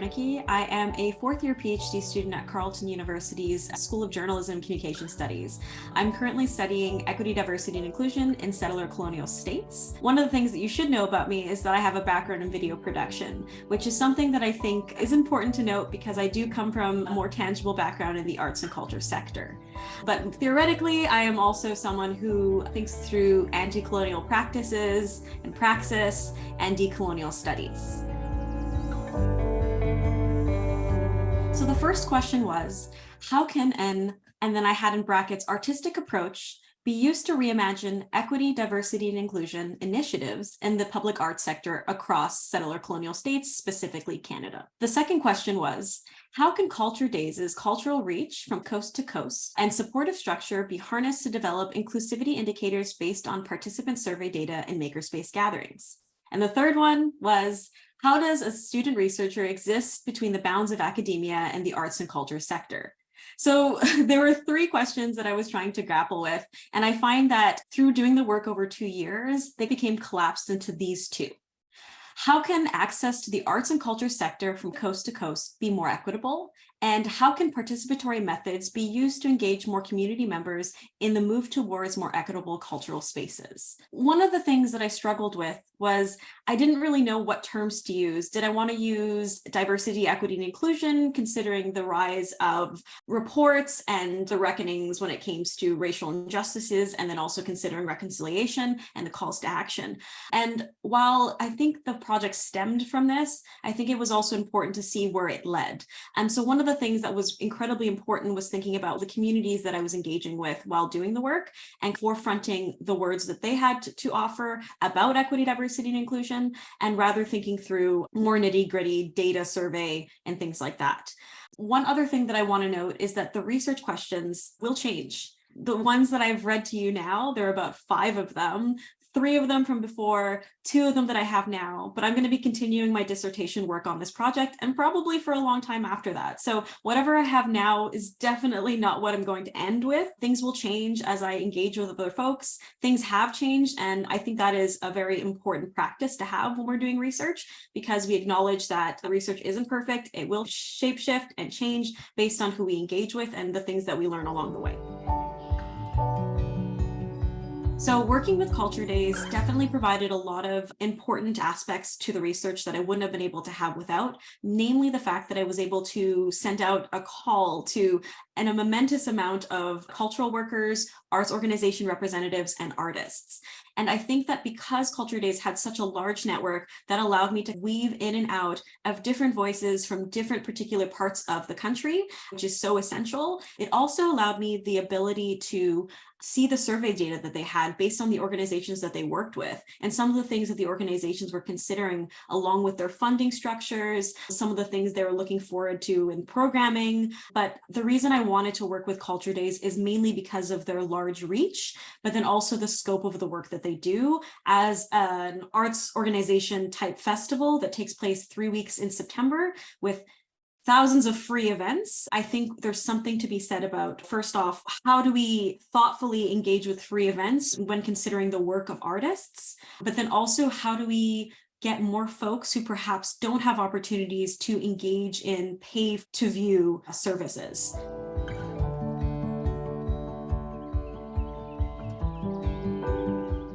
Wernicke. I am a fourth-year PhD student at Carleton University's School of Journalism and Communication Studies. I'm currently studying equity, diversity, and inclusion in settler colonial states. One of the things that you should know about me is that I have a background in video production, which is something that I think is important to note because I do come from a more tangible background in the arts and culture sector. But theoretically, I am also someone who thinks through anti-colonial practices and praxis and decolonial studies. So the first question was, how can and then I had in brackets, artistic approach be used to reimagine equity, diversity, and inclusion initiatives in the public arts sector across settler colonial states, specifically Canada? The second question was, how can Culture Days' cultural reach from coast to coast and supportive structure be harnessed to develop inclusivity indicators based on participant survey data and makerspace gatherings? And the third one was, how does a student researcher exist between the bounds of academia and the arts and culture sector? So there were three questions that I was trying to grapple with, and I find that through doing the work over 2 years, they became collapsed into these two. How can access to the arts and culture sector from coast to coast be more equitable? And how can participatory methods be used to engage more community members in the move towards more equitable cultural spaces? One of the things that I struggled with was I didn't really know what terms to use. Did I want to use diversity, equity, and inclusion, considering the rise of reports and the reckonings when it came to racial injustices, and then also considering reconciliation and the calls to action? And while I think the project stemmed from this, I think it was also important to see where it led. And so one of the things that was incredibly important was thinking about the communities that I was engaging with while doing the work and forefronting the words that they had to offer about equity, diversity, and inclusion, and rather thinking through more nitty-gritty data survey and things like that. One other thing that I want to note is that the research questions will change. The ones that I've read to you now, there are about 5 of them. 3 of them from before, 2 of them that I have now, but I'm going to be continuing my dissertation work on this project and probably for a long time after that. So whatever I have now is definitely not what I'm going to end with. Things will change as I engage with other folks. Things have changed, and I think that is a very important practice to have when we're doing research, because we acknowledge that the research isn't perfect. It will shapeshift and change based on who we engage with and the things that we learn along the way. So working with Culture Days definitely provided a lot of important aspects to the research that I wouldn't have been able to have without, namely the fact that I was able to send out a call to a momentous amount of cultural workers, arts organization representatives, and artists. And I think that because Culture Days had such a large network that allowed me to weave in and out of different voices from different particular parts of the country, which is so essential, it also allowed me the ability to see the survey data that they had based on the organizations that they worked with and some of the things that the organizations were considering along with their funding structures, some of the things they were looking forward to in programming. But the reason I wanted to work with Culture Days is mainly because of their large reach, but then also the scope of the work that they do as an arts organization type festival that takes place 3 weeks in September with thousands of free events. I think there's something to be said about, first off, how do we thoughtfully engage with free events when considering the work of artists? But then also, how do we get more folks who perhaps don't have opportunities to engage in pay-to-view services?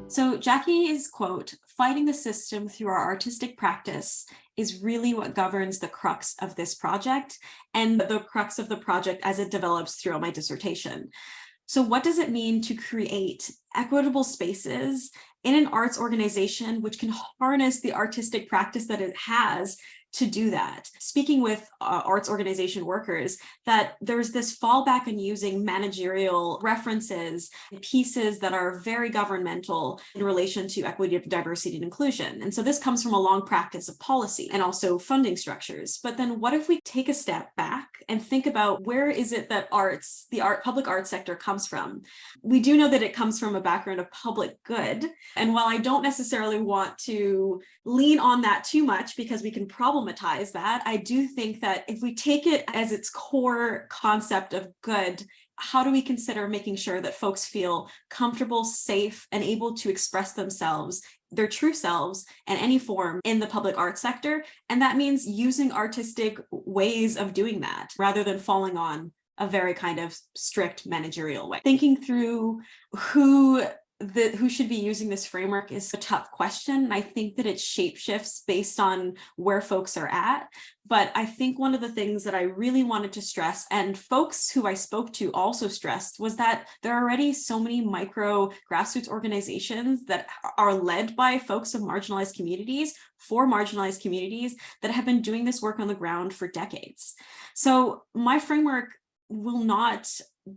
So Jackie's quote, "Fighting the system through our artistic practice is really what governs the crux of this project and the crux of the project as it develops throughout my dissertation." So what does it mean to create equitable spaces in an arts organization which can harness the artistic practice that it has to do that? Speaking with arts organization workers, that there's this fallback in using managerial references, pieces that are very governmental in relation to equity, diversity, and inclusion. And so this comes from a long practice of policy and also funding structures. But then what if we take a step back and think about where is it that public arts sector comes from? We do know that it comes from a background of public good. And while I don't necessarily want to lean on that too much because we can problematize that, I do think that if we take it as its core concept of good how do we consider making sure that folks feel comfortable, safe, and able to express themselves, their true selves, in any form in the public art sector? And that means using artistic ways of doing that rather than falling on a very kind of strict managerial way. Thinking through who should be using this framework is a tough question. I think that it shapeshifts based on where folks are at. But I think one of the things that I really wanted to stress, and folks who I spoke to also stressed, was that there are already so many micro grassroots organizations that are led by folks of marginalized communities for marginalized communities that have been doing this work on the ground for decades. So my framework will not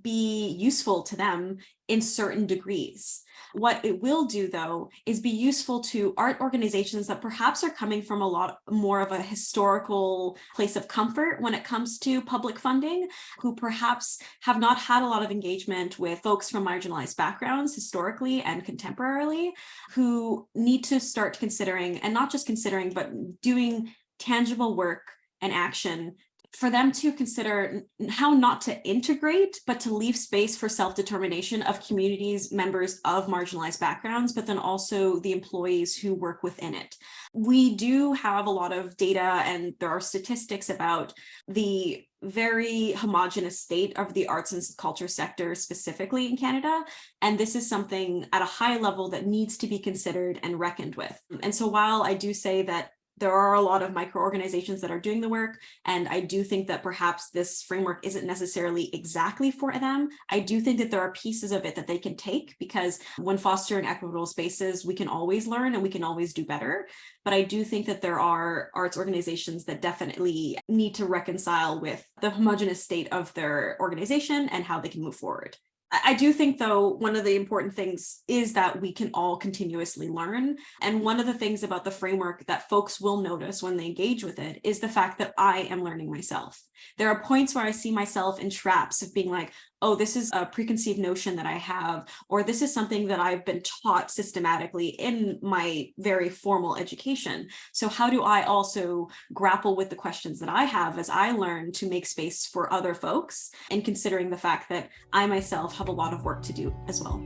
be useful to them in certain degrees. What it will do, though, is be useful to art organizations that perhaps are coming from a lot more of a historical place of comfort when it comes to public funding, who perhaps have not had a lot of engagement with folks from marginalized backgrounds historically and contemporarily, who need to start considering, and not just considering, but doing tangible work and action for them to consider how not to integrate, but to leave space for self-determination of communities, members of marginalized backgrounds, but then also the employees who work within it. We do have a lot of data, and there are statistics about the very homogenous state of the arts and culture sector specifically in Canada. And this is something at a high level that needs to be considered and reckoned with. And so while I do say that there are a lot of micro-organizations that are doing the work, and I do think that perhaps this framework isn't necessarily exactly for them, I do think that there are pieces of it that they can take, because when fostering equitable spaces, we can always learn and we can always do better. But I do think that there are arts organizations that definitely need to reconcile with the homogeneous state of their organization and how they can move forward. I do think, though, one of the important things is that we can all continuously learn. And one of the things about the framework that folks will notice when they engage with it is the fact that I am learning myself. There are points where I see myself in traps of being like, oh, this is a preconceived notion that I have, or this is something that I've been taught systematically in my very formal education. So how do I also grapple with the questions that I have as I learn to make space for other folks, and considering the fact that I myself have a lot of work to do as well.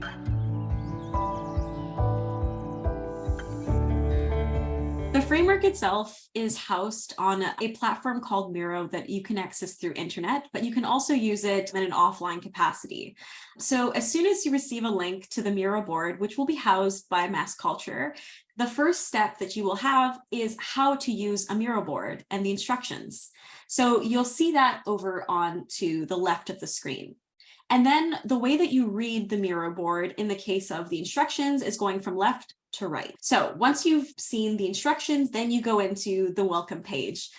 The framework itself is housed on a platform called Miro that you can access through internet, but you can also use it in an offline capacity. So as soon as you receive a link to the Miro board, which will be housed by Mass Culture, the first step that you will have is how to use a Miro board and the instructions. So you'll see that over on to the left of the screen. And then the way that you read the Miro board in the case of the instructions is going from left to right. So once you've seen the instructions, then you go into the welcome page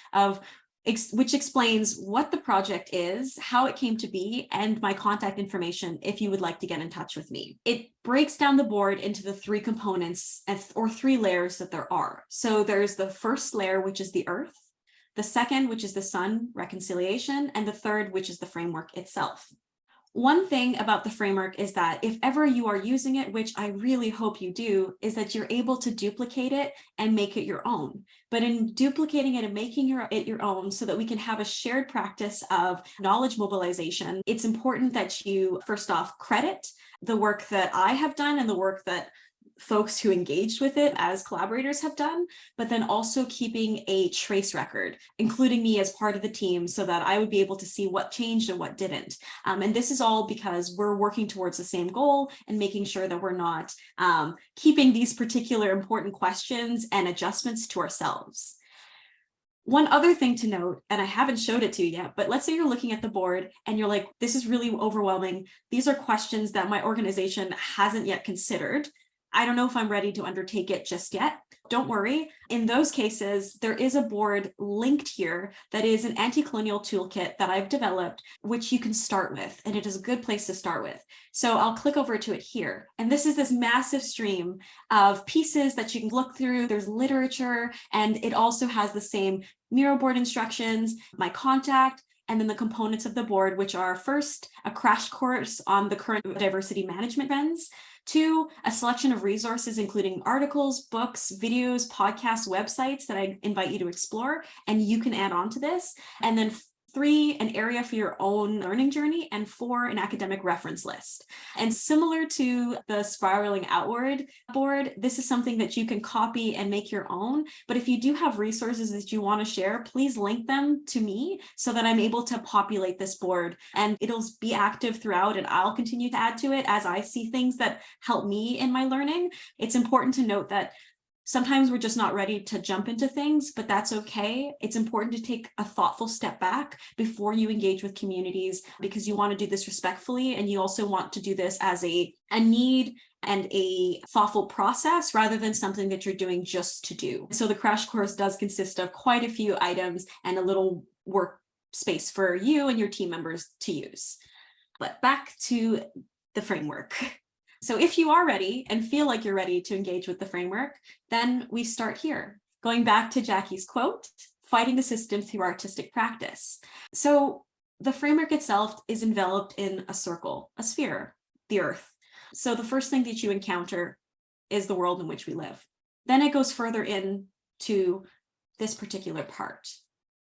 which explains what the project is, how it came to be, and my contact information if you would like to get in touch with me. It breaks down the board into the three components or three layers that there are. So there's the first layer, which is the earth, the second, which is the sun, reconciliation, and the third, which is the framework itself. One thing about the framework is that if ever you are using it, which I really hope you do, is that you're able to duplicate it and make it your own. But in duplicating it and making it your own so that we can have a shared practice of knowledge mobilization, it's important that you, first off, credit the work that I have done and the work that folks who engaged with it as collaborators have done, but then also keeping a trace record, including me as part of the team, so that I would be able to see what changed and what didn't. And this is all because we're working towards the same goal and making sure that we're not keeping these particular important questions and adjustments to ourselves. One other thing to note, and I haven't showed it to you yet, but let's say you're looking at the board and you're like, this is really overwhelming. These are questions that my organization hasn't yet considered. I don't know if I'm ready to undertake it just yet. Don't worry. In those cases, there is a board linked here that is an anti-colonial toolkit that I've developed, which you can start with, and it is a good place to start with. So I'll click over to it here. And this is this massive stream of pieces that you can look through. There's literature, and it also has the same Miro board instructions, my contact, and then the components of the board, which are first, a crash course on the current diversity management trends. 2, a selection of resources, including articles, books, videos, podcasts, websites that I invite you to explore, and you can add on to this. And then 3, an area for your own learning journey, and 4, an academic reference list. And similar to the spiraling outward board, this is something that you can copy and make your own. But if you do have resources that you want to share, please link them to me so that I'm able to populate this board, and it'll be active throughout, and I'll continue to add to it as I see things that help me in my learning. It's important to note that sometimes we're just not ready to jump into things, but that's okay. It's important to take a thoughtful step back before you engage with communities, because you want to do this respectfully, and you also want to do this as a need and a thoughtful process rather than something that you're doing just to do. So the crash course does consist of quite a few items and a little workspace for you and your team members to use. But back to the framework. So if you are ready and feel like you're ready to engage with the framework, then we start here. Going back to Jackie's quote, fighting the system through artistic practice. So the framework itself is enveloped in a circle, a sphere, the earth. So the first thing that you encounter is the world in which we live. Then it goes further in to this particular part,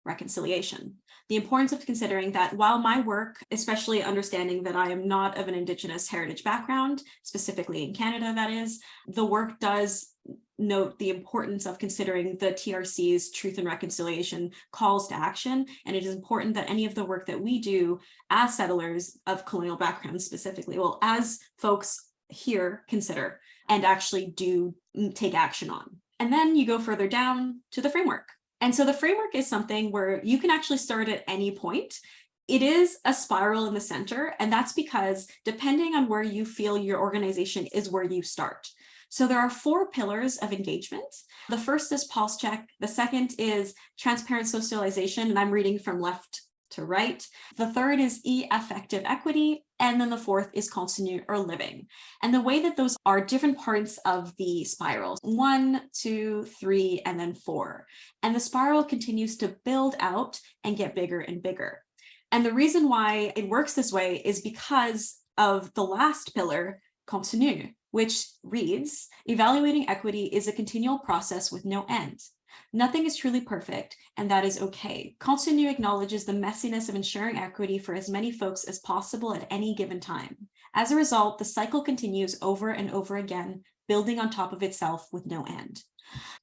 reconciliation. The importance of considering that while my work, especially understanding that I am not of an Indigenous heritage background, specifically in Canada, that is, the work does note the importance of considering the TRC's Truth and Reconciliation calls to action. And it is important that any of the work that we do as settlers of colonial backgrounds specifically, well, as folks here consider and actually do take action on. And then you go further down to the framework. And so the framework is something where you can actually start at any point. It is a spiral in the center, and that's because depending on where you feel your organization is where you start. So there are 4 pillars of engagement. The first is pulse check. The second is transparent socialization, and I'm reading from left to right. The third is effective equity. And then the fourth is continue or living. And the way that those are different parts of the spiral, 1, 2, 3, and then 4. And the spiral continues to build out and get bigger and bigger. And the reason why it works this way is because of the last pillar, continue, which reads, evaluating equity is a continual process with no end. Nothing is truly perfect, and that is okay. Continue acknowledges the messiness of ensuring equity for as many folks as possible at any given time. As a result, the cycle continues over and over again, building on top of itself with no end.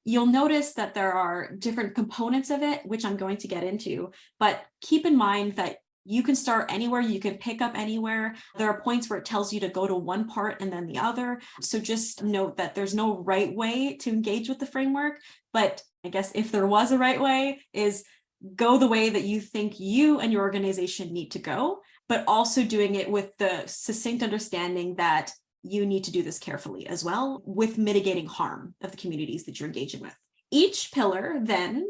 You'll notice that there are different components of it, which I'm going to get into, but keep in mind that you can start anywhere, you can pick up anywhere. There are points where it tells you to go to one part and then the other. So just note that there's no right way to engage with the framework, but I guess if there was a right way, is go the way that you think you and your organization need to go, but also doing it with the succinct understanding that you need to do this carefully as well, with mitigating harm of the communities that you're engaging with. Each pillar then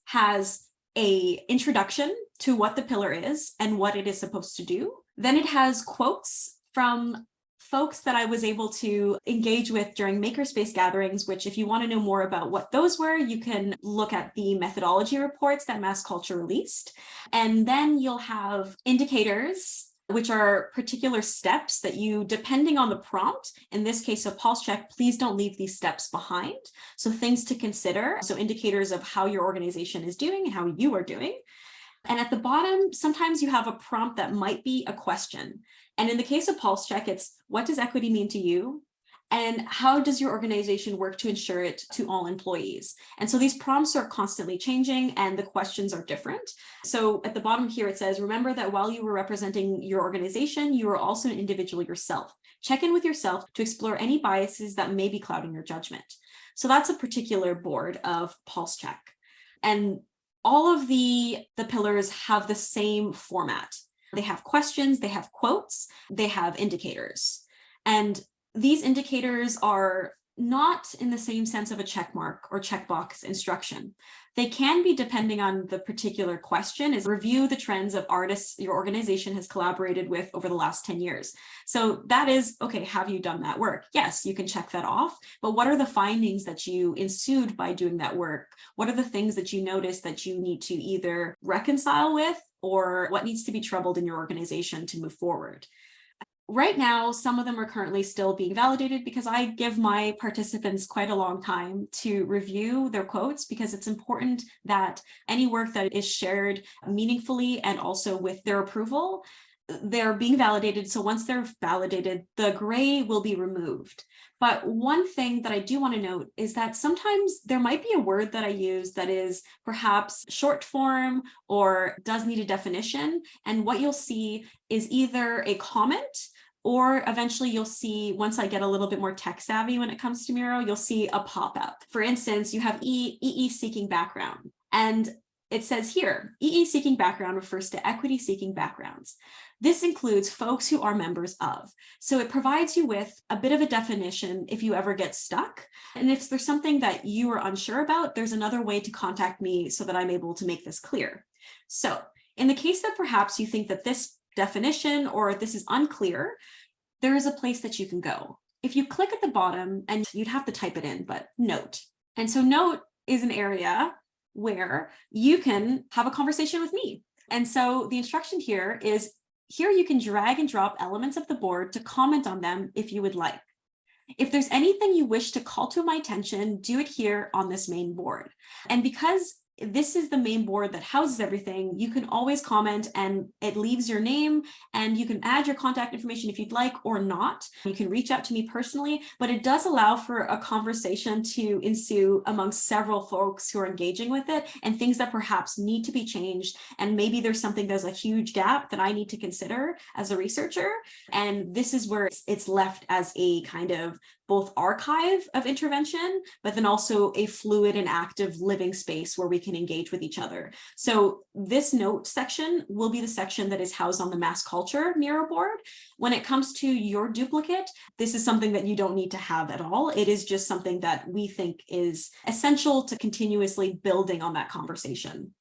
has an introduction to what the pillar is and what it is supposed to do. Then it has quotes from folks that I was able to engage with during makerspace gatherings, which if you want to know more about what those were, you can look at the methodology reports that Mass Culture released. And then you'll have indicators, which are particular steps that you, depending on the prompt, in this case of pulse check, please don't leave these steps behind. So things to consider, so indicators of how your organization is doing and how you are doing. And at the bottom, sometimes you have a prompt that might be a question. And in the case of pulse check, it's what does equity mean to you? And how does your organization work to ensure it to all employees? And so these prompts are constantly changing and the questions are different. So at the bottom here, it says, remember that while you were representing your organization, you were also an individual yourself. Check in with yourself to explore any biases that may be clouding your judgment. So that's a particular board of pulse check. And all of the pillars have the same format. They have questions, they have quotes, they have indicators. And these indicators are not in the same sense of a check mark or checkbox instruction. They can be depending on the particular question, is review the trends of artists your organization has collaborated with over the last 10 years. So that is, okay, have you done that work? Yes, you can check that off, but what are the findings that you ensued by doing that work? What are the things that you notice that you need to either reconcile with, or what needs to be troubled in your organization to move forward? Right now, some of them are currently still being validated because I give my participants quite a long time to review their quotes, because it's important that any work that is shared meaningfully and also with their approval, they're being validated. So once they're validated, the gray will be removed. But one thing that I do want to note is that sometimes there might be a word that I use that is perhaps short form or does need a definition. And what you'll see is either a comment, or eventually you'll see, once I get a little bit more tech savvy when it comes to Miro, you'll see a pop-up. For instance, you have EE seeking background. And it says here, EE seeking background refers to equity seeking backgrounds. This includes folks who are members of. So it provides you with a bit of a definition if you ever get stuck. And if there's something that you are unsure about, there's another way to contact me so that I'm able to make this clear. So in the case that perhaps you think that this definition or this is unclear, there is a place that you can go. If you click at the bottom, and you'd have to type it in, but note. And so note is an area where you can have a conversation with me. And so the instruction here is, here you can drag and drop elements of the board to comment on them if you would like. If there's anything you wish to call to my attention, do it here on this main board. And because this is the main board that houses everything, you can always comment, and it leaves your name, and you can add your contact information if you'd like or not. You can reach out to me personally, but it does allow for a conversation to ensue amongst several folks who are engaging with it, and things that perhaps need to be changed. And maybe there's a huge gap that I need to consider as a researcher. And this is where it's left as a kind of both archive of intervention, but then also a fluid and active living space where we can engage with each other. So this note section will be the section that is housed on the Mass Culture Miro board. When it comes to your duplicate, this is something that you don't need to have at all. It is just something that we think is essential to continuously building on that conversation.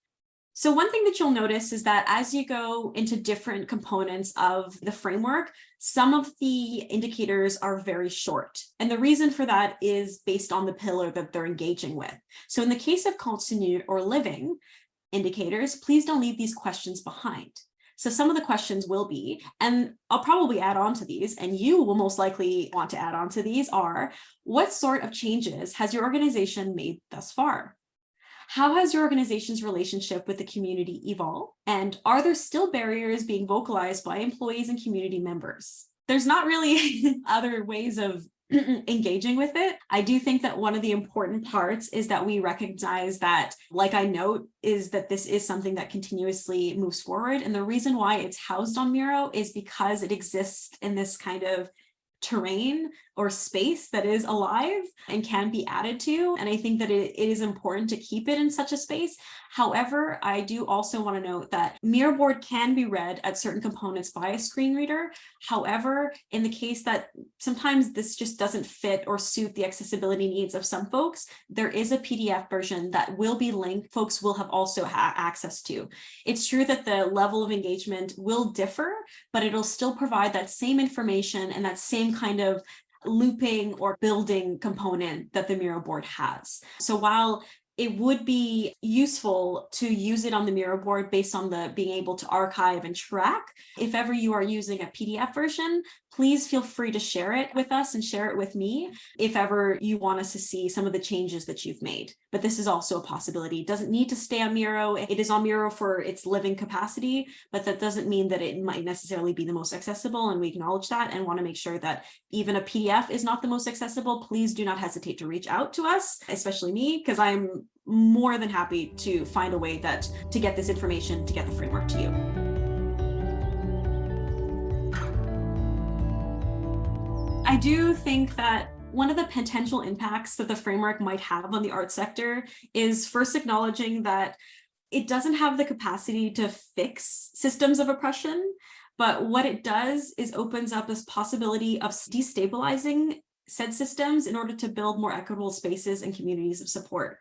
So one thing that you'll notice is that as you go into different components of the framework, some of the indicators are very short. And the reason for that is based on the pillar that they're engaging with. So in the case of continue or living indicators, please don't leave these questions behind. So some of the questions will be, and I'll probably add on to these, and you will most likely want to add on to these, are: what sort of changes has your organization made thus far? How has your organization's relationship with the community evolved? And are there still barriers being vocalized by employees and community members? There's not really other ways of engaging with it. I do think that one of the important parts is that we recognize that, like I note, is that this is something that continuously moves forward. And the reason why it's housed on Miro is because it exists in this kind of terrain or space that is alive and can be added to. And I think that it is important to keep it in such a space. However, I do also want to note that Miro board can be read at certain components by a screen reader. However, in the case that sometimes this just doesn't fit or suit the accessibility needs of some folks, there is a PDF version that will be linked. Folks will have also access to. It's true that the level of engagement will differ, but it'll still provide that same information and that same kind of looping or building component that the Miro board has. So while it would be useful to use it on the Miro board based on the being able to archive and track, if ever you are using a PDF version, please feel free to share it with us and share it with me if ever you want us to see some of the changes that you've made. But this is also a possibility. It doesn't need to stay on Miro. It is on Miro for its living capacity, but that doesn't mean that it might necessarily be the most accessible, and we acknowledge that and want to make sure that even a PDF is not the most accessible. Please do not hesitate to reach out to us, especially me, because I'm more than happy to find a way to get this information, to get the framework to you. I do think that one of the potential impacts that the framework might have on the art sector is first acknowledging that it doesn't have the capacity to fix systems of oppression, but what it does is opens up this possibility of destabilizing said systems in order to build more equitable spaces and communities of support.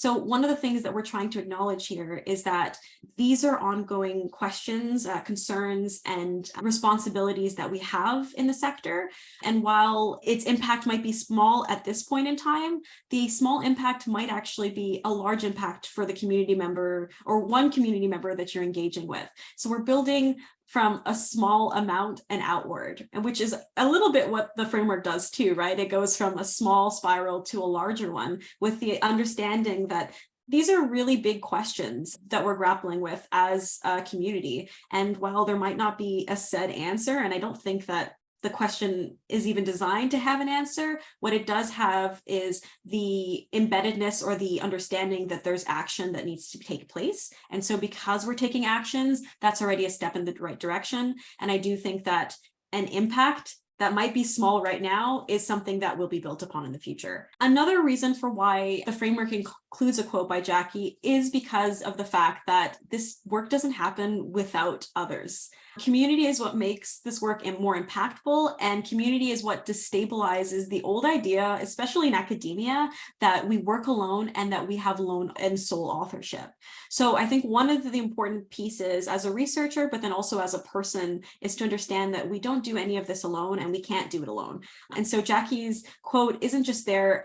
So one of the things that we're trying to acknowledge here is that these are ongoing questions, concerns, and responsibilities that we have in the sector. And while its impact might be small at this point in time, the small impact might actually be a large impact for the community member or one community member that you're engaging with. So we're building from a small amount and outward, and which is a little bit what the framework does too, right? It goes from a small spiral to a larger one with the understanding that these are really big questions that we're grappling with as a community. And while there might not be a said answer, and I don't think that the question is even designed to have an answer, what it does have is the embeddedness or the understanding that there's action that needs to take place. And so because we're taking actions, that's already a step in the right direction. And I do think that an impact that might be small right now is something that will be built upon in the future. Another reason for why the framework includes a quote by Jackie is because of the fact that this work doesn't happen without others. Community is what makes this work more impactful, and community is what destabilizes the old idea, especially in academia, that we work alone and that we have lone and sole authorship. So I think one of the important pieces as a researcher, but then also as a person, is to understand that we don't do any of this alone and we can't do it alone. And so Jackie's quote isn't just there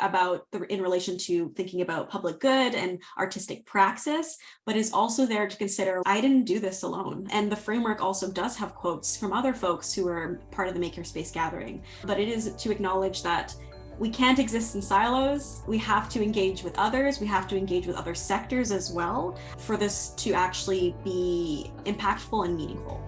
in relation to thinking about public good and artistic praxis, but is also there to consider, I didn't do this alone. And the framework also does have quotes from other folks who are part of the Make Your Space gathering. But it is to acknowledge that we can't exist in silos. We have to engage with others. We have to engage with other sectors as well for this to actually be impactful and meaningful.